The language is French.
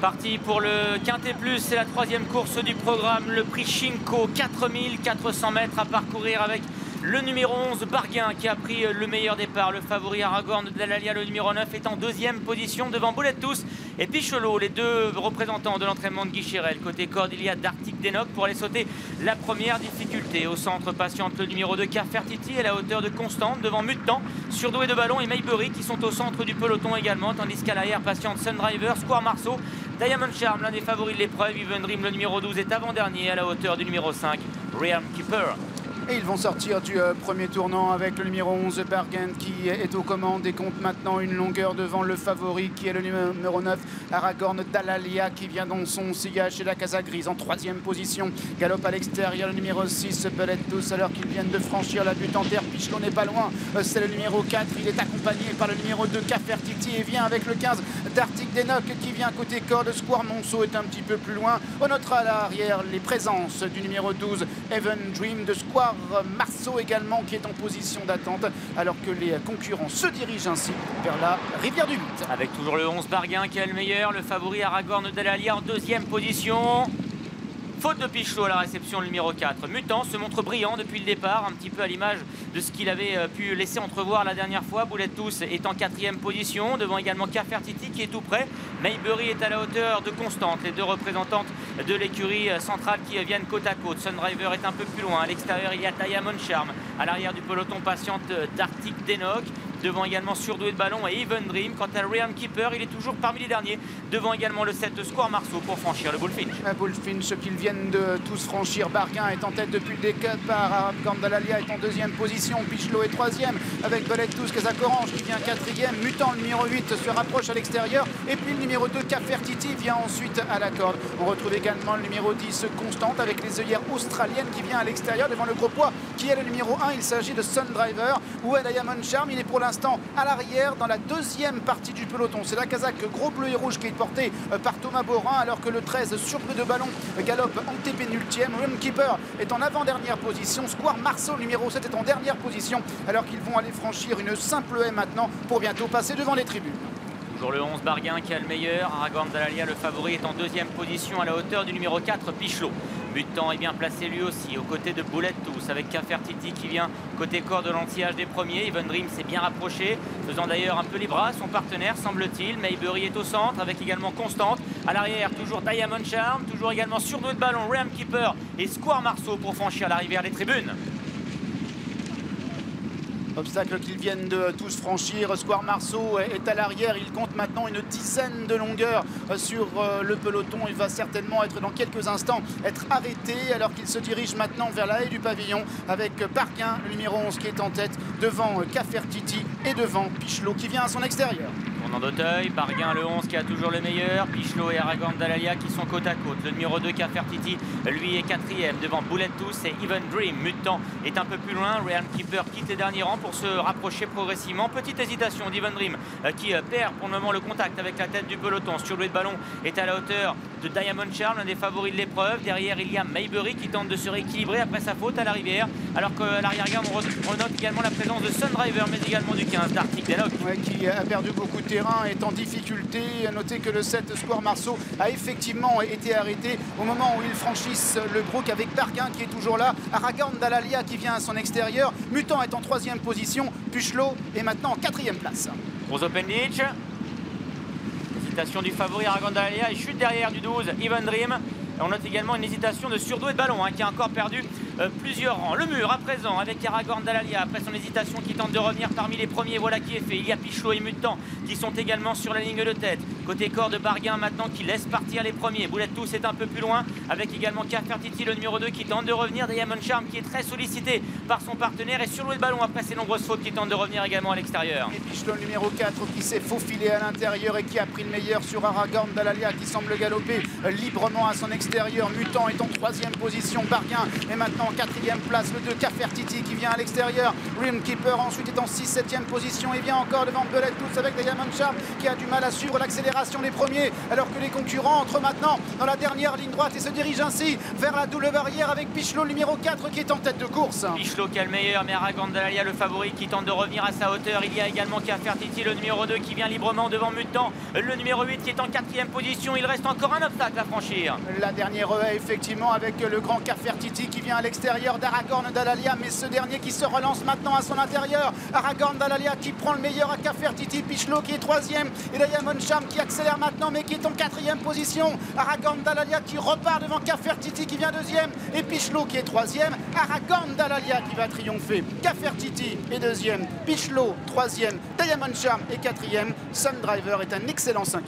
Parti pour le Quintet Plus, c'est la troisième course du programme, le prix Shinko, 4400 mètres à parcourir avec le numéro 11, Barguin, qui a pris le meilleur départ. Le favori Aragorn Dalalia, le numéro 9, est en deuxième position devant Bullet Tous et Pichelot, les deux représentants de l'entraînement de Guichérel. Côté corde, il y a Dartic Denok pour aller sauter la première difficulté. Au centre, patiente le numéro 2, Cafertiti, à la hauteur de Constante, devant Mutant, Surdoué de Ballon et Maybury, qui sont au centre du peloton également, tandis qu'à l'arrière, patiente Sundriver, Square Marceau, Diamond Charm, l'un des favoris de l'épreuve. Even Dream, le numéro 12, est avant-dernier à la hauteur du numéro 5, Realm Keeper. Et ils vont sortir du premier tournant avec le numéro 11, Bargain, qui est aux commandes et compte maintenant une longueur devant le favori qui est le numéro 9, Aragorn Dalalia, qui vient dans son sillage chez la Casa Grise en troisième position. Galope à l'extérieur le numéro 6, Bullet Tous, alors qu'ils viennent de franchir la butte en terre. Pichelot n'est pas loin, c'est le numéro 4, il est accompagné par le numéro 2, Cafertiti, et vient avec le 15, Dartic Denok, qui vient côté corde. Square Monceau est un petit peu plus loin. On notera à l'arrière les présences du numéro 12, Even Dream, de Square Marceau également, qui est en position d'attente, alors que les concurrents se dirigent ainsi vers la rivière du 8. Avec toujours le 11, Barguin, qui est le meilleur, le favori Aragorn Dalalia en deuxième position. Faute de Pichelot à la réception, le numéro 4. Mutant se montre brillant depuis le départ, un petit peu à l'image de ce qu'il avait pu laisser entrevoir la dernière fois. Bullet Tous est en quatrième position, devant également Cafertiti qui est tout près. Maybury est à la hauteur de Constante, les deux représentantes de l'écurie centrale qui viennent côte à côte. Sundriver est un peu plus loin. À l'extérieur, il y a Diamond Charm. À l'arrière du peloton, patiente Dartic Denok. Devant également Surdoué de Ballon et Even Dream. Quant à Realm Keeper, il est toujours parmi les derniers. Devant également le 7 de Square Marceau pour franchir le Bullfinch. Bullfinch qu'ils viennent de tous franchir. Barguin est en tête depuis le départ. Aragorn Dalalia est en deuxième position. Pichelot est troisième avec Bullet Tous, Casac Orange qui vient quatrième. Mutant, le numéro 8, se rapproche à l'extérieur. Et puis le numéro 2, Cafertiti, vient ensuite à la corde. On retrouve également le numéro 10, Constante, avec les œillères australiennes qui vient à l'extérieur devant le gros poids qui est le numéro 1. Il s'agit de Sundriver. Où est Diamond Charm? Il est pour l'instant à l'arrière dans la deuxième partie du peloton. C'est la casaque gros bleu et rouge qui est portée par Thomas Borin, alors que le 13 Surdoué de Ballon galope antépénultième. Realm Keeper est en avant-dernière position. Square Marceau, numéro 7, est en dernière position, alors qu'ils vont aller franchir une simple haie maintenant pour bientôt passer devant les tribunes. Toujours le 11, Barguin, qui a le meilleur. Aragorn Dalalia, le favori, est en deuxième position à la hauteur du numéro 4, Pichelot. Mutant est bien placé lui aussi, aux côtés de Bullet Tous, avec Cafertiti qui vient côté corps de l'anti-âge des premiers. Even Dream s'est bien rapproché, faisant d'ailleurs un peu les bras à son partenaire, semble-t-il. Maybury est au centre, avec également Constante. À l'arrière, toujours Diamond Charm, toujours également Surdoué de Ballon, Realm Keeper et Square Marceau pour franchir la rivière des tribunes. Obstacle qu'ils viennent de tous franchir. Square Marceau est à l'arrière. Il compte maintenant une dizaine de longueurs sur le peloton. Il va certainement être dans quelques instants être arrêté, alors qu'il se dirige maintenant vers la haie du pavillon avec Barguin, le numéro 11, qui est en tête devant Cafertiti et devant Pichelot qui vient à son extérieur. Tournant d'Auteuil, Barguin le 11 qui a toujours le meilleur, Pichelot et Aragorn Dalalia qui sont côte à côte. Le numéro 2, Cafertiti, lui est quatrième devant Bullet Tous et Even Dream. Mutant est un peu plus loin. Realm Keeper quitte les derniers rangs pour se rapprocher progressivement. Petite hésitation d'Even Dream qui perd pour le moment le contact avec la tête du peloton. Surdoué de Ballon est à la hauteur de Diamond Charm, l'un des favoris de l'épreuve. Derrière, il y a Maybury qui tente de se rééquilibrer après sa faute à la rivière, alors qu'à l'arrière-garde, on note également la présence de Sundriver, mais également du 15, Dartic Denok. Ouais, qui a perdu beaucoup de terrain, est en difficulté. Notez que le 7 Square Marceau a effectivement été arrêté au moment où ils franchissent le brook avec Barguin qui est toujours là. Aragorn Dalalia qui vient à son extérieur. Mutant est en troisième position. Pichelot est maintenant en quatrième place. Gros open ditch. Hésitation du favori Aragorn Dalalia et chute derrière du 12 Even Dream. Et on note également une hésitation de Surdoué de Ballon qui a encore perdu plusieurs rangs. Le mur à présent avec Aragorn Dalalia après son hésitation qui tente de revenir parmi les premiers. Voilà qui est fait. Il y a Pichelot et Mutant qui sont également sur la ligne de tête. Côté corps de Barguin maintenant qui laisse partir les premiers. Bullet Tous est un peu plus loin avec également Cafertiti, le numéro 2 qui tente de revenir. Diamond Charm qui est très sollicité par son partenaire et Surdoué de Ballon après ses nombreuses fautes qui tente de revenir également à l'extérieur. Et Pichelot, le numéro 4 qui s'est faufilé à l'intérieur et qui a pris le meilleur sur Aragorn Dalalia qui semble galoper librement à son extérieur. Mutant est en troisième position. Barguin est maintenant maintenant en 4e place le 2 Cafertiti qui vient à l'extérieur. Rimkeeper ensuite est en 6-7e position et vient encore devant Bullet Tooth avec Diamond Charm qui a du mal à suivre l'accélération des premiers, alors que les concurrents entrent maintenant dans la dernière ligne droite et se dirigent ainsi vers la double barrière avec Pichelot le numéro 4 qui est en tête de course. Pichelot qui est le meilleur, mais Aragorn Dalalia le favori qui tente de revenir à sa hauteur. Il y a également Cafertiti le numéro 2 qui vient librement devant Mutant, le numéro 8 qui est en 4e position. Il reste encore un obstacle à franchir. La dernière haie effectivement avec le grand Cafertiti qui vient à l'extérieur d'Aragorn Dalalia, mais ce dernier qui se relance maintenant à son intérieur. Aragorn Dalalia qui prend le meilleur à Cafertiti, Pichelot qui est 3e et Diamond Charm qui accélère maintenant mais qui est en 4e position. Aragorn Dalalia qui repart devant Cafertiti qui vient 2e et Pichelot qui est 3e. Aragorn Dalalia qui va triompher. Cafertiti est 2e, Pichelot 3e, Diamond Charm est 4e. Sun Driver est un excellent 5e.